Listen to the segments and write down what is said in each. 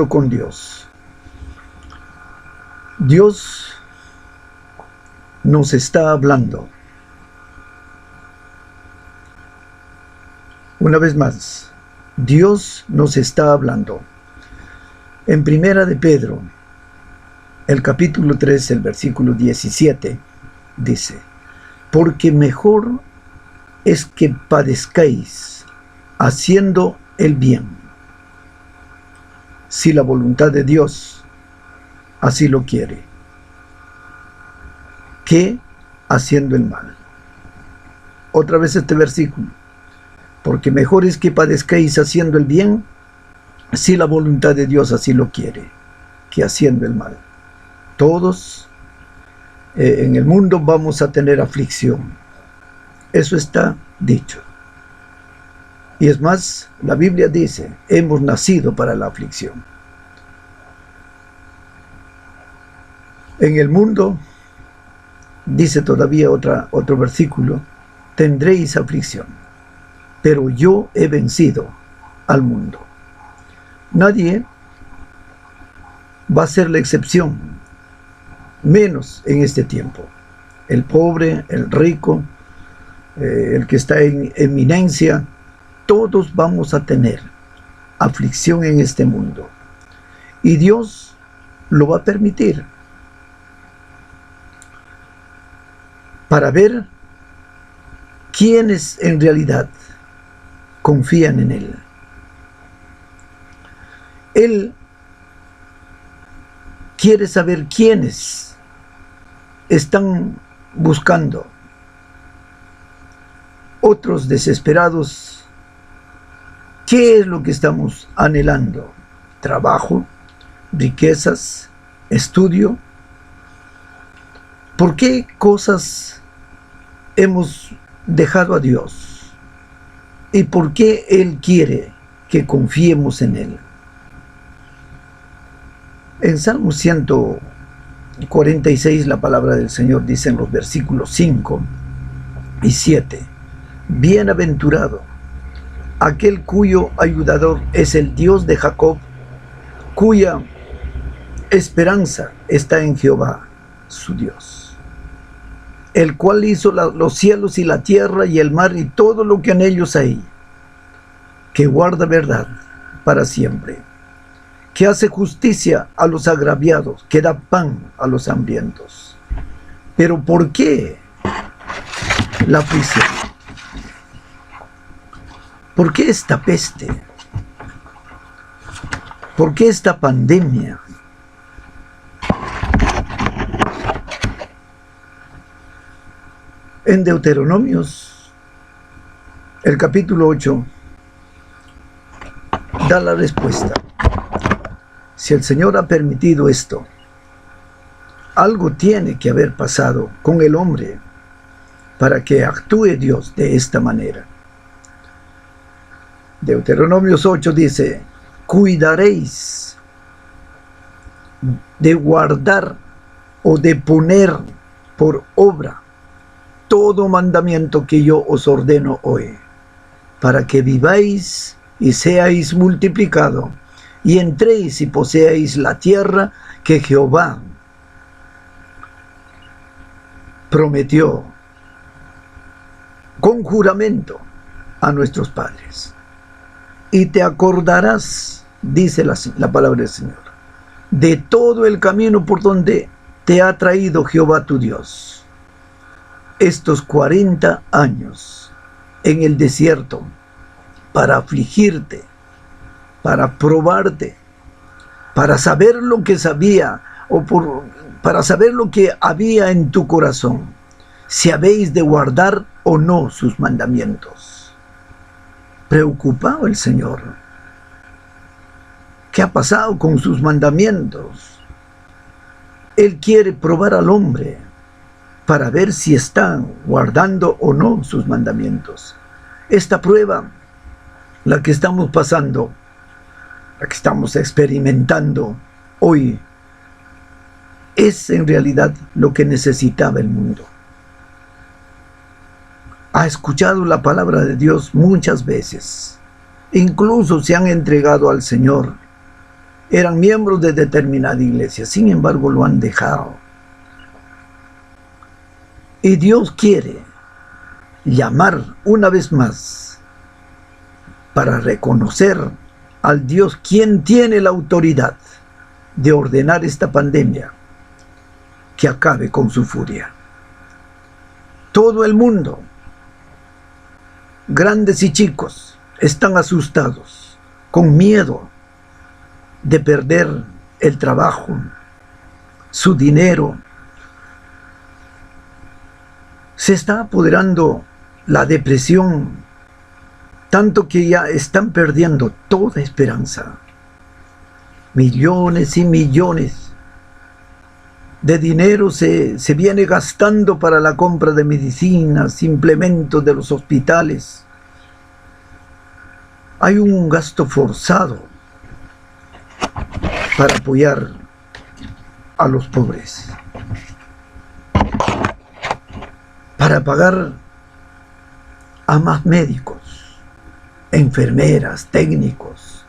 con Dios. Dios nos está hablando. Una vez más, Dios nos está hablando. En Primera de Pedro, el capítulo 3, el versículo 17, dice: porque mejor es que padezcáis haciendo el bien, si la voluntad de Dios así lo quiere, que haciendo el mal. Otra vez este versículo: porque mejor es que padezcáis haciendo el bien, si la voluntad de Dios así lo quiere, que haciendo el mal. Todos en el mundo vamos a tener aflicción. Eso está dicho. Y es más, la Biblia dice: hemos nacido para la aflicción. En el mundo, dice todavía otro versículo: tendréis aflicción, pero yo he vencido al mundo. Nadie va a ser la excepción, menos en este tiempo. El pobre, el rico, el que está en eminencia, todos vamos a tener aflicción en este mundo. Y Dios lo va a permitir para ver quiénes en realidad confían en Él. Él quiere saber quiénes están buscando. Otros desesperados, ¿qué es lo que estamos anhelando? Trabajo, riquezas, estudio. ¿Por qué cosas hemos dejado a Dios? ¿Y por qué Él quiere que confiemos en Él? En Salmo 146 la palabra del Señor dice en los versículos 5 y 7: bienaventurado aquel cuyo ayudador es el Dios de Jacob, cuya esperanza está en Jehová, su Dios, el cual hizo los cielos y la tierra y el mar y todo lo que en ellos hay, que guarda verdad para siempre, que hace justicia a los agraviados, que da pan a los hambrientos. Pero ¿por qué la aflicción? ¿Por qué esta peste? ¿Por qué esta pandemia? En Deuteronomios, el capítulo 8, da la respuesta. Si el Señor ha permitido esto, algo tiene que haber pasado con el hombre para que actúe Dios de esta manera. Deuteronomios 8 dice: cuidaréis de guardar o de poner por obra todo mandamiento que yo os ordeno hoy, para que viváis y seáis multiplicado, y entréis y poseáis la tierra que Jehová prometió con juramento a nuestros padres. Y te acordarás, dice la palabra del Señor, de todo el camino por donde te ha traído Jehová tu Dios estos 40 años en el desierto, para afligirte, para probarte, para saber lo que sabía, para saber lo que había en tu corazón, si habéis de guardar o no sus mandamientos. Preocupado el Señor. ¿Qué ha pasado con sus mandamientos? Él quiere probar al hombre para ver si están guardando o no sus mandamientos. Esta prueba, la que estamos pasando, la que estamos experimentando hoy, es en realidad lo que necesitaba el mundo. Ha escuchado la palabra de Dios muchas veces, incluso se han entregado al Señor, eran miembros de determinada iglesia, sin embargo lo han dejado. Y Dios quiere llamar una vez más para reconocer al Dios quien tiene la autoridad de ordenar esta pandemia que acabe con su furia. Todo el mundo, grandes y chicos, están asustados, con miedo de perder el trabajo, su dinero. Se está apoderando la depresión, tanto que ya están perdiendo toda esperanza. Millones y millones de dinero se viene gastando para la compra de medicinas, implementos de los hospitales. Hay un gasto forzado para apoyar a los pobres, para pagar a más médicos, enfermeras, técnicos,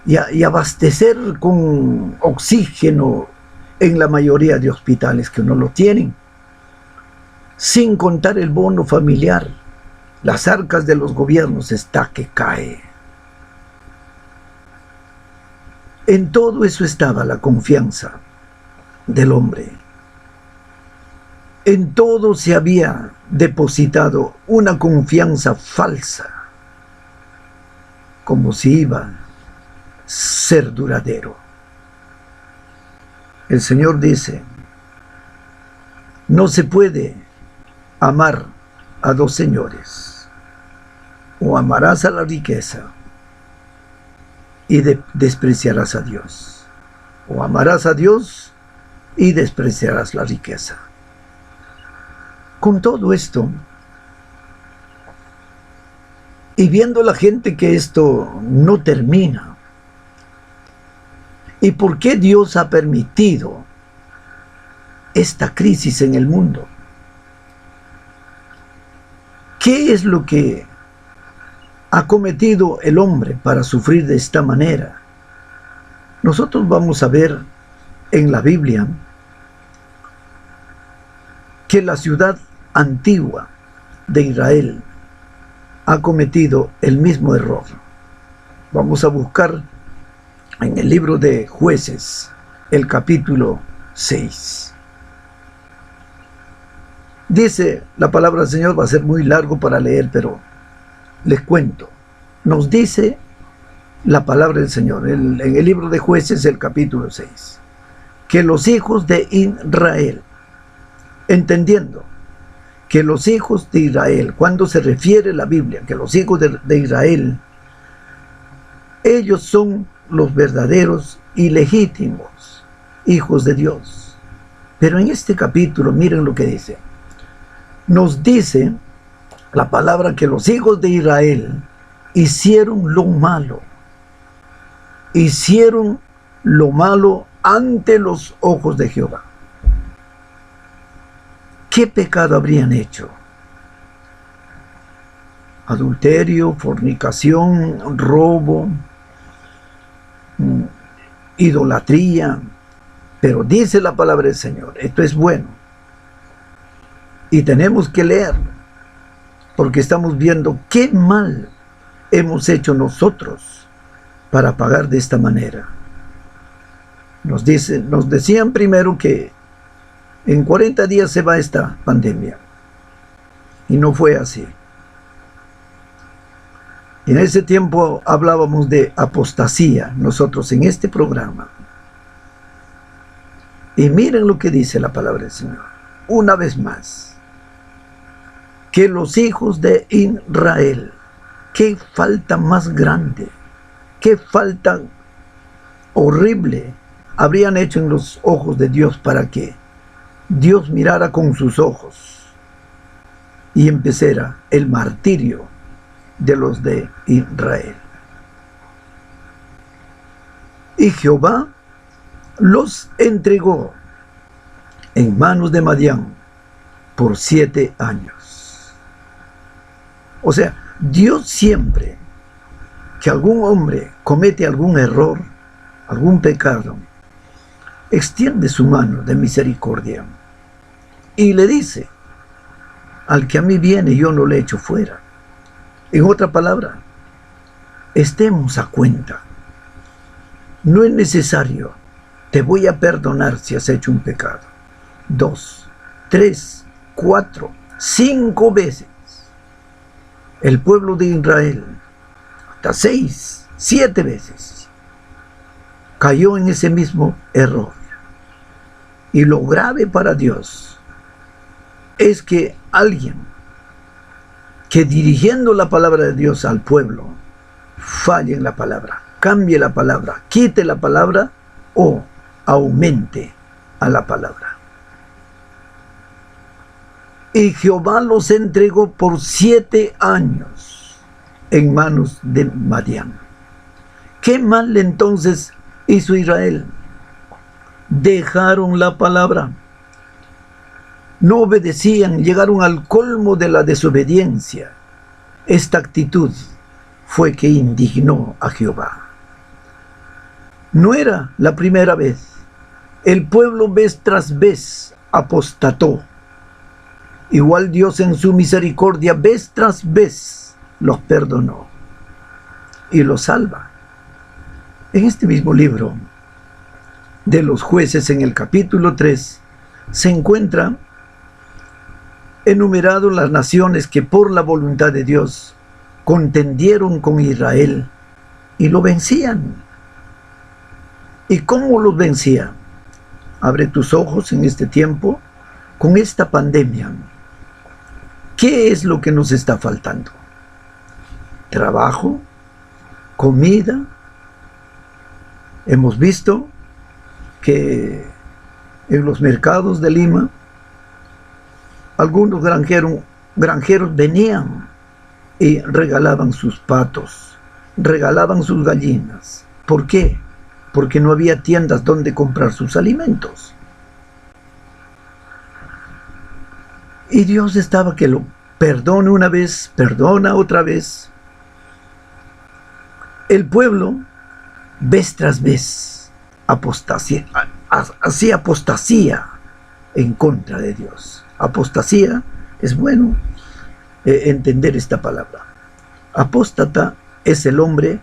y abastecer con oxígeno en la mayoría de hospitales que no lo tienen, sin contar el bono familiar. Las arcas de los gobiernos está que cae. En todo eso estaba la confianza del hombre. En todo se había depositado una confianza falsa, como si iba a ser duradero. El Señor dice, no se puede amar a dos señores. O amarás a la riqueza y despreciarás a Dios. O amarás a Dios y despreciarás la riqueza. Con todo esto, y viendo la gente que esto no termina, ¿y por qué Dios ha permitido esta crisis en el mundo? ¿Qué es lo que ha cometido el hombre para sufrir de esta manera? Nosotros vamos a ver en la Biblia que la ciudad antigua de Israel ha cometido el mismo error. Vamos a buscar en el libro de Jueces, el capítulo 6. Dice la palabra del Señor, va a ser muy largo para leer, pero les cuento. Nos dice la palabra del Señor en el libro de Jueces, el capítulo 6, que los hijos de Israel, entendiendo que los hijos de Israel, cuando se refiere la Biblia, que los hijos de Israel, ellos son los verdaderos y legítimos hijos de Dios. Pero en este capítulo, miren lo que dice. Nos dice la palabra que los hijos de Israel hicieron lo malo. Hicieron lo malo ante los ojos de Jehová. ¿Qué pecado habrían hecho? Adulterio, fornicación, robo, idolatría. Pero dice la palabra del Señor, esto es bueno. Y tenemos que leer, porque estamos viendo qué mal hemos hecho nosotros para pagar de esta manera. Nos decían primero que en 40 días se va esta pandemia. Y no fue así. En ese tiempo hablábamos de apostasía, nosotros en este programa. Y miren lo que dice la palabra del Señor. Una vez más, que los hijos de Israel, qué falta más grande, qué falta horrible habrían hecho en los ojos de Dios para que Dios mirara con sus ojos y empezara el martirio de los de Israel. Y Jehová los entregó en manos de Madián por 7 años. O sea, Dios siempre que algún hombre comete algún error, algún pecado, extiende su mano de misericordia y le dice: al que a mí viene yo no le echo fuera. En otra palabra, estemos a cuenta. No es necesario: te voy a perdonar si has hecho un pecado 2, 3, 4, 5 veces. El pueblo de Israel, hasta 6, 7 veces, cayó en ese mismo error. Y lo grave para Dios es que alguien que dirigiendo la palabra de Dios al pueblo falle en la palabra, cambie la palabra, quite la palabra o aumente a la palabra. Y Jehová los entregó por 7 años en manos de Madián. ¿Qué mal entonces hizo Israel? Dejaron la palabra, no obedecían, llegaron al colmo de la desobediencia. Esta actitud fue que indignó a Jehová. No era la primera vez. El pueblo vez tras vez apostató. Igual Dios en su misericordia vez tras vez los perdonó y los salva. En este mismo libro de los Jueces, en el capítulo 3, se encuentra enumerado las naciones que por la voluntad de Dios contendieron con Israel y lo vencían. ¿Y cómo los vencía? Abre tus ojos en este tiempo con esta pandemia. ¿Qué es lo que nos está faltando? Trabajo, comida. Hemos visto que en los mercados de Lima algunos granjeros venían y regalaban sus patos, regalaban sus gallinas. ¿Por qué? Porque no había tiendas donde comprar sus alimentos. Y Dios estaba que lo perdone una vez, perdona otra vez. El pueblo, vez tras vez, hacía apostasía en contra de Dios. Apostasía, es bueno entender esta palabra. Apóstata es el hombre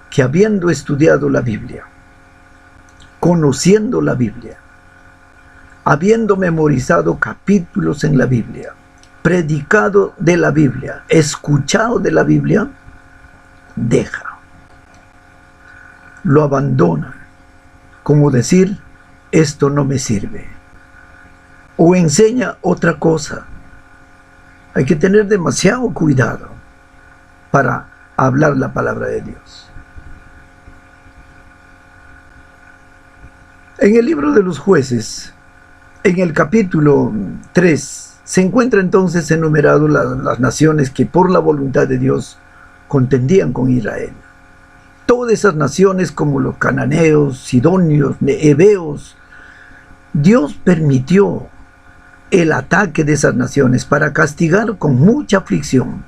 que, habiendo estudiado la Biblia, conociendo la Biblia, habiendo memorizado capítulos en la Biblia, predicado de la Biblia, escuchado de la Biblia, deja, lo abandona, como decir: esto no me sirve, o enseña otra cosa. Hay que tener demasiado cuidado para hablar la palabra de Dios. En el libro de los Jueces, en el capítulo 3, se encuentra entonces enumerado las naciones que por la voluntad de Dios contendían con Israel. Todas esas naciones, como los cananeos, sidonios, heveos, Dios permitió el ataque de esas naciones para castigar con mucha aflicción.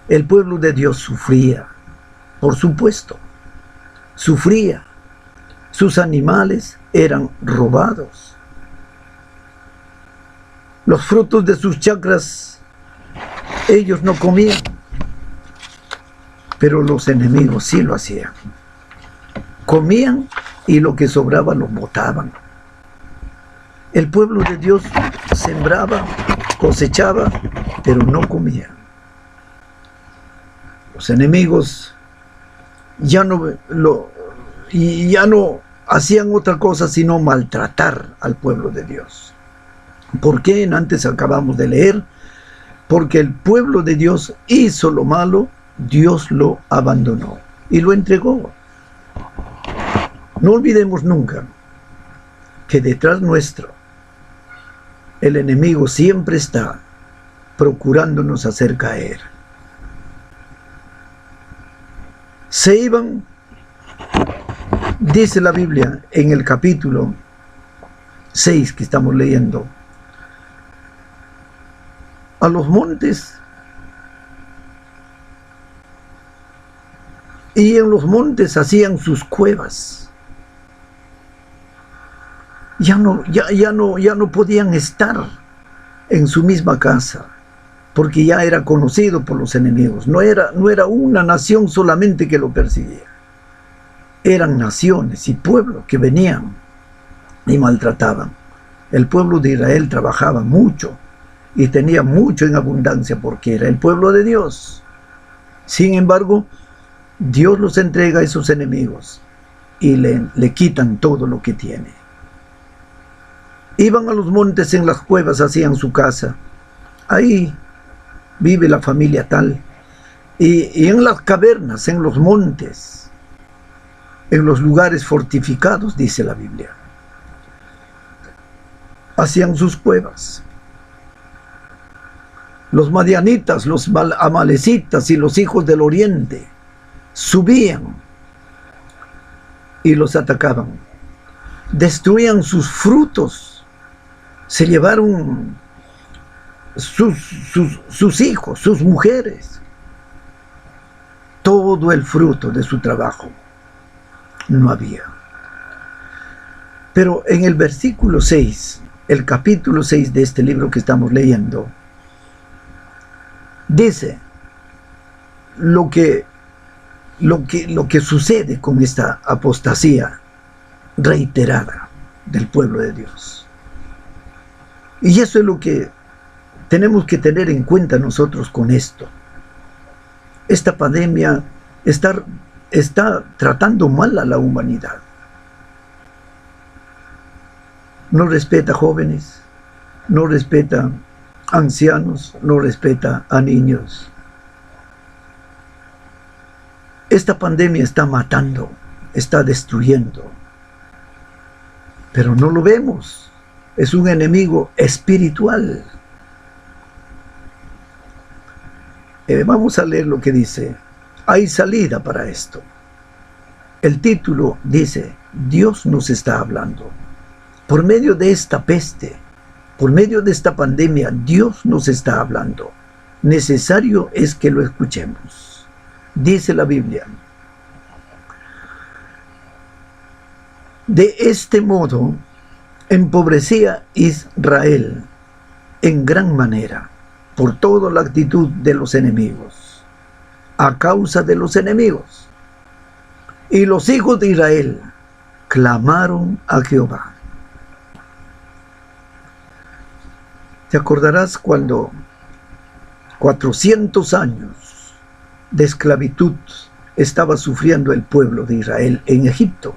El pueblo de Dios sufría, por supuesto, sufría. Sus animales eran robados. Los frutos de sus chacras ellos no comían, pero los enemigos sí lo hacían. Comían y lo que sobraba lo botaban. El pueblo de Dios sembraba, cosechaba, pero no comía. Los enemigos ya no hacían otra cosa sino maltratar al pueblo de Dios. ¿Por qué? Antes acabamos de leer, porque el pueblo de Dios hizo lo malo, Dios lo abandonó y lo entregó. No olvidemos nunca que detrás nuestro el enemigo siempre está procurándonos hacer caer. Se iban, dice la Biblia en el capítulo 6 que estamos leyendo, a los montes y en los montes hacían sus cuevas. Ya no podían estar en su misma casa, porque ya era conocido por los enemigos. No era una nación solamente que lo perseguía. Eran naciones y pueblos que venían y maltrataban. El pueblo de Israel trabajaba mucho y tenía mucho en abundancia porque era el pueblo de Dios. Sin embargo, Dios los entrega a esos enemigos y le quitan todo lo que tiene. Iban a los montes, en las cuevas hacían su casa. Ahí vive la familia tal. Y en las cavernas, en los montes, en los lugares fortificados, dice la Biblia, hacían sus cuevas. Los madianitas, los amalecitas y los hijos del oriente subían y los atacaban. Destruían sus frutos. Se llevaron sus hijos, sus mujeres. Todo el fruto de su trabajo. No había. Pero en el versículo 6, el capítulo 6 de este libro que estamos leyendo, dice lo que sucede con esta apostasía reiterada del pueblo de Dios. Y eso es lo que tenemos que tener en cuenta nosotros con esto. Esta pandemia está tratando mal a la humanidad. No respeta jóvenes, no respeta ancianos, no respeta a niños. Esta pandemia está matando, está destruyendo, pero no lo vemos. Es un enemigo espiritual. Vamos a leer lo que dice. Hay salida para esto. El título dice, Dios nos está hablando. Por medio de esta peste, por medio de esta pandemia, Dios nos está hablando. Necesario es que lo escuchemos. Dice la Biblia. De este modo, empobrecía Israel en gran manera por toda la actitud de los enemigos, a causa de los enemigos. Y los hijos de Israel clamaron a Jehová. Te acordarás cuando 400 años de esclavitud estaba sufriendo el pueblo de Israel en Egipto.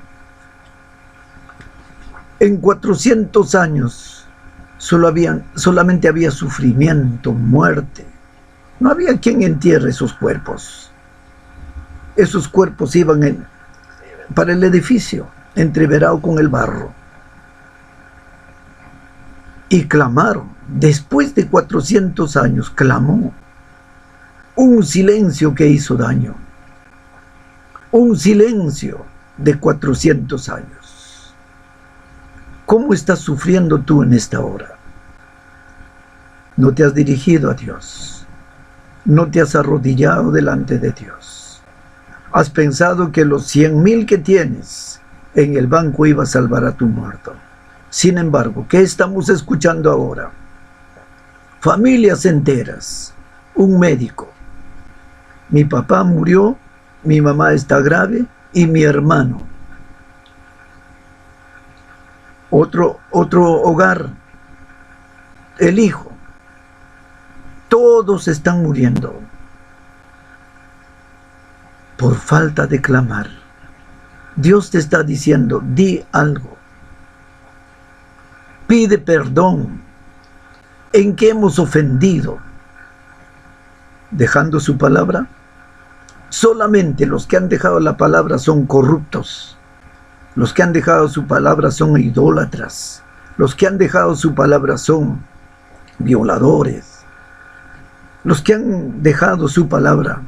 En 400 años solamente había sufrimiento, muerte. No había quien entierre esos cuerpos. Esos cuerpos iban para el edificio, entreverado con el barro. Y clamaron. Después de 400 años clamó. Un silencio que hizo daño. Un silencio de 400 años. ¿Cómo estás sufriendo tú en esta hora? No te has dirigido a Dios. No te has arrodillado delante de Dios. Has pensado que los 100,000 que tienes en el banco iba a salvar a tu muerto. Sin embargo, ¿qué estamos escuchando ahora? Familias enteras. Un médico. Mi papá murió, mi mamá está grave y mi hermano. Otro hogar, el hijo. Todos están muriendo por falta de clamar. Dios te está diciendo, di algo. Pide perdón. ¿En qué hemos ofendido? ¿Dejando su palabra? Solamente los que han dejado la palabra son corruptos. Los que han dejado su palabra son idólatras. Los que han dejado su palabra son violadores. Los que han dejado su palabra,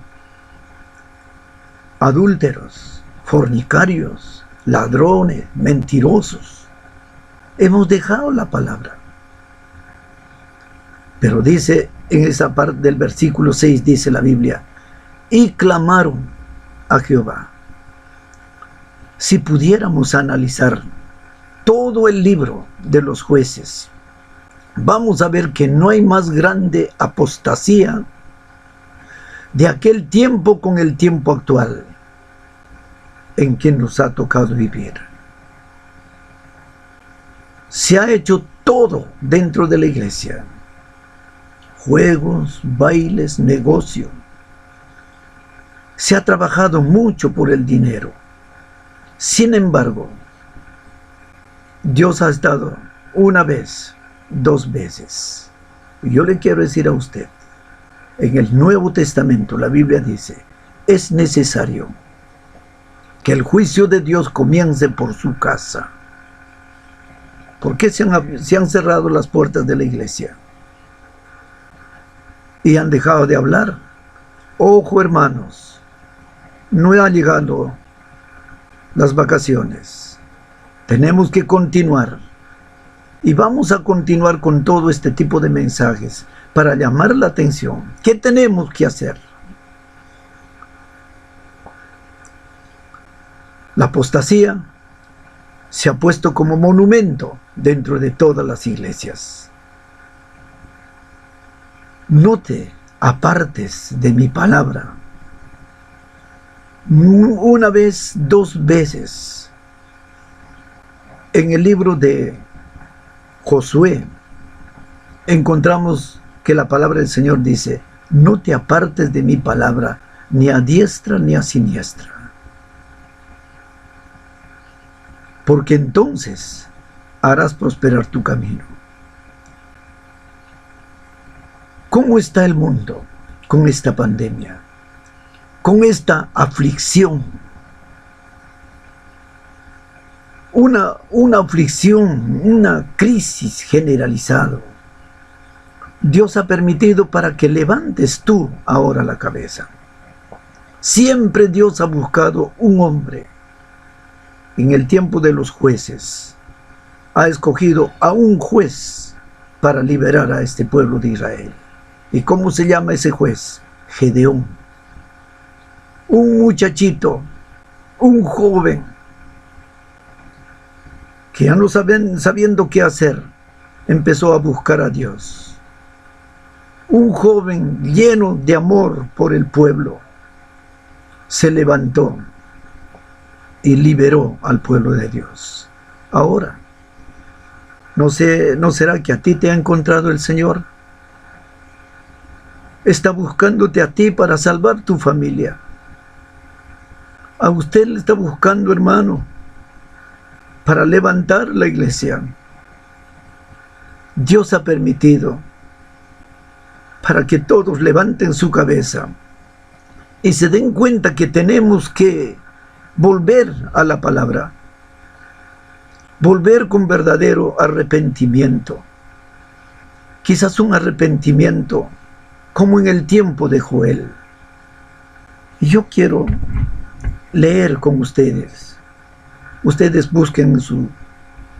adúlteros, fornicarios, ladrones, mentirosos. Hemos dejado la palabra. Pero dice en esa parte del versículo 6, dice la Biblia, y clamaron a Jehová. Si pudiéramos analizar todo el libro de los Jueces, vamos a ver que no hay más grande apostasía de aquel tiempo con el tiempo actual en que nos ha tocado vivir. Se ha hecho todo dentro de la iglesia: juegos, bailes, negocio. Se ha trabajado mucho por el dinero. Sin embargo, Dios ha estado una vez, dos veces. Yo le quiero decir a usted, en el Nuevo Testamento la Biblia dice: es necesario que el juicio de Dios comience por su casa. ¿Por qué se han cerrado las puertas de la iglesia? Y han dejado de hablar. Ojo, hermanos, no han llegado las vacaciones. Tenemos que continuar. Y vamos a continuar con todo este tipo de mensajes para llamar la atención. ¿Qué tenemos que hacer? La apostasía se ha puesto como monumento dentro de todas las iglesias. No te apartes de mi palabra. Una vez, dos veces. En el libro de Josué encontramos que la palabra del Señor dice: no te apartes de mi palabra, ni a diestra ni a siniestra, porque entonces harás prosperar tu camino. ¿Cómo está el mundo con esta pandemia, con esta aflicción? Una aflicción, una crisis generalizada. Dios ha permitido para que levantes tú ahora la cabeza. Siempre Dios ha buscado un hombre. En el tiempo de los jueces, ha escogido a un juez para liberar a este pueblo de Israel. ¿Y cómo se llama ese juez? Gedeón. Un muchachito, un joven, que ya no sabiendo qué hacer, empezó a buscar a Dios. Un joven lleno de amor por el pueblo, se levantó y liberó al pueblo de Dios. Ahora, ¿no será que a ti te ha encontrado el Señor? Está buscándote a ti para salvar tu familia. A usted le está buscando, hermano, para levantar la iglesia. Dios ha permitido para que todos levanten su cabeza y se den cuenta que tenemos que volver a la palabra, volver con verdadero arrepentimiento. Quizás un arrepentimiento como en el tiempo de Joel. Y yo quiero leer con ustedes. Ustedes busquen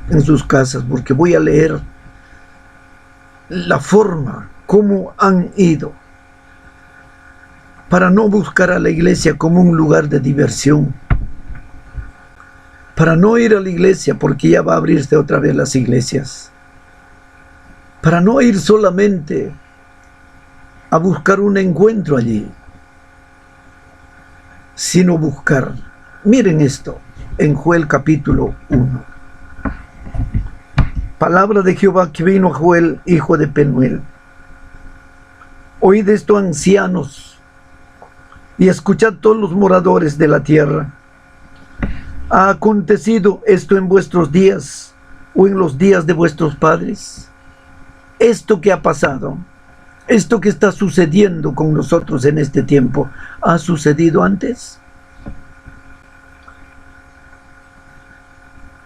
en sus casas, porque voy a leer la forma como han ido, para no buscar a la iglesia como un lugar de diversión, para no ir a la iglesia porque ya va a abrirse otra vez las iglesias, para no ir solamente a buscar un encuentro allí, sino buscar. Miren esto, en Joel capítulo 1. Palabra de Jehová que vino a Joel, hijo de Penuel. Oíd esto, ancianos, y escuchad todos los moradores de la tierra. ¿Ha acontecido esto en vuestros días o en los días de vuestros padres? Esto que ha pasado, esto que está sucediendo con nosotros en este tiempo, ¿ha sucedido antes?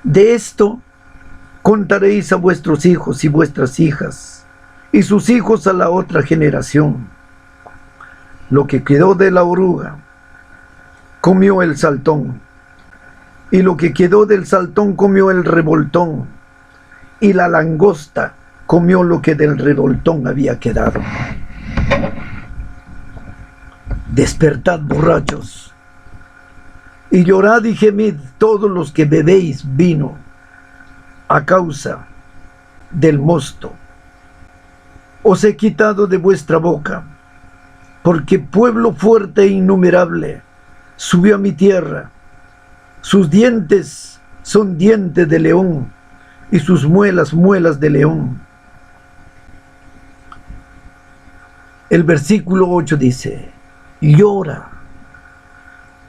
De esto contaréis a vuestros hijos y vuestras hijas, y sus hijos a la otra generación. Lo que quedó de la oruga comió el saltón, y lo que quedó del saltón comió el revoltón, y la langosta comió lo que del revoltón había quedado. Despertad, borrachos, Y llorad y gemid todos los que bebéis vino a causa del mosto. Os he quitado de vuestra boca, porque pueblo fuerte e innumerable subió a mi tierra. Sus dientes son dientes de león, y sus muelas, muelas de león. El versículo 8 dice: llora,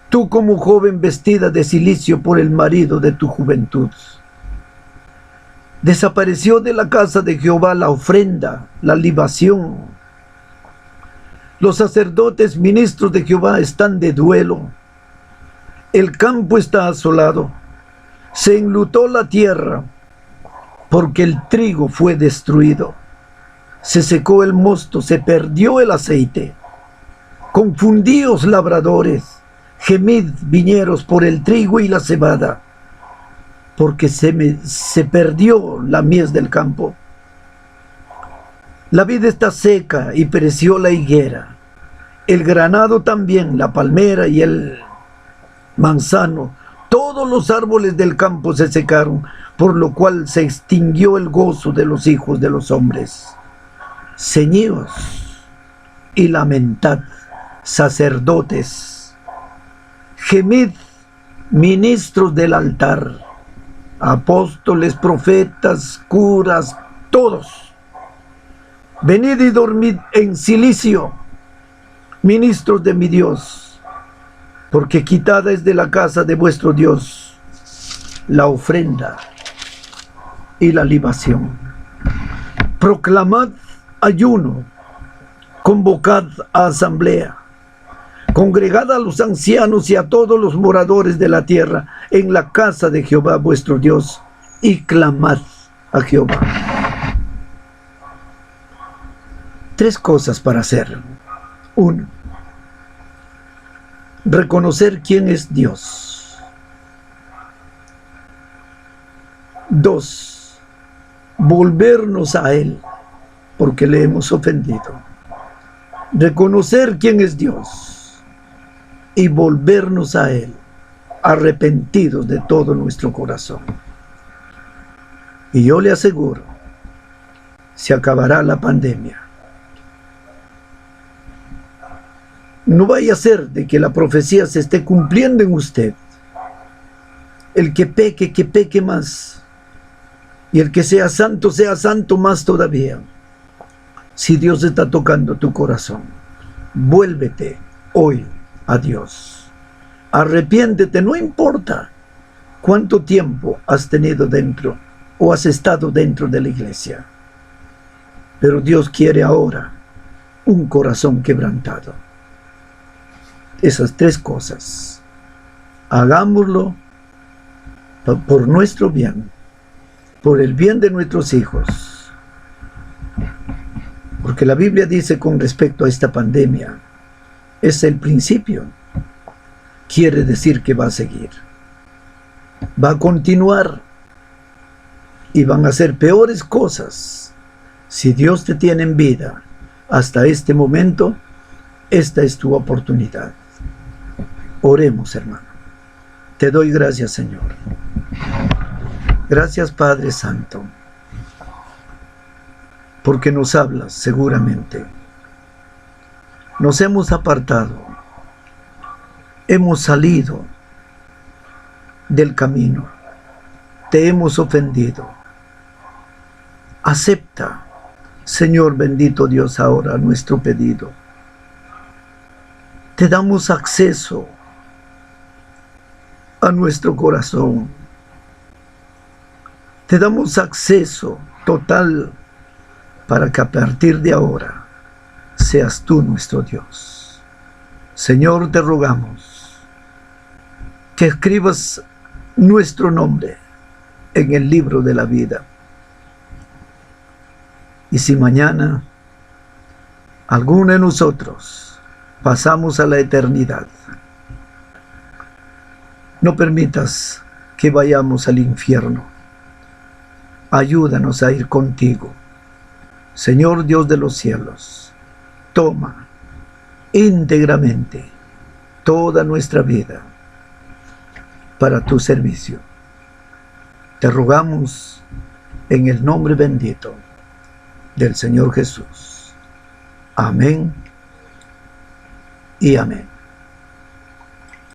tú como joven vestida de cilicio por el marido de tu juventud. Desapareció de la casa de Jehová la ofrenda, la libación. Los sacerdotes ministros de Jehová están de duelo. El campo está asolado. Se enlutó la tierra, porque el trigo fue destruido. Se secó el mosto, se perdió el aceite. Confundíos labradores, gemid viñeros por el trigo y la cebada, porque se perdió la mies del campo. La vid está seca y pereció la higuera, el granado también, la palmera y el manzano. Todos los árboles del campo se secaron, por lo cual se extinguió el gozo de los hijos de los hombres. Ceñíos y lamentad, sacerdotes, gemid, ministros del altar, apóstoles, profetas, curas, todos. Venid y dormid en cilicio, ministros de mi Dios, porque quitada es de la casa de vuestro Dios la ofrenda y la libación. Proclamad ayuno, convocad a asamblea, congregad a los ancianos y a todos los moradores de la tierra en la casa de Jehová vuestro Dios, y clamad a Jehová. 3 cosas para hacer. 1. Reconocer quién es Dios. 2. Volvernos a Él, porque le hemos ofendido. Reconocer quién es Dios y volvernos a Él, arrepentidos de todo nuestro corazón. Y yo le aseguro, se acabará la pandemia. No vaya a ser de que la profecía se esté cumpliendo en usted. El que peque más. Y el que sea santo más todavía. Si Dios está tocando tu corazón, vuélvete hoy a Dios. Arrepiéntete, no importa cuánto tiempo has tenido dentro o has estado dentro de la iglesia. Pero Dios quiere ahora un corazón quebrantado. Esas 3 cosas, hagámoslo por nuestro bien, por el bien de nuestros hijos. Porque la Biblia dice con respecto a esta pandemia, es el principio. Quiere decir que va a seguir. Va a continuar. Y van a ser peores cosas. Si Dios te tiene en vida hasta este momento, esta es tu oportunidad. Oremos, hermano. Te doy gracias, Señor. Gracias, Padre Santo, porque nos hablas seguramente. Nos hemos apartado, hemos salido del camino, te hemos ofendido. Acepta, Señor bendito Dios, ahora nuestro pedido. Te damos acceso a nuestro corazón. Te damos acceso total para que a partir de ahora seas tú nuestro Dios. Señor, te rogamos que escribas nuestro nombre en el libro de la vida. Y si mañana alguno de nosotros pasamos a la eternidad, no permitas que vayamos al infierno. Ayúdanos a ir contigo. Señor Dios de los cielos, toma íntegramente toda nuestra vida para tu servicio. Te rogamos en el nombre bendito del Señor Jesús. Amén y amén.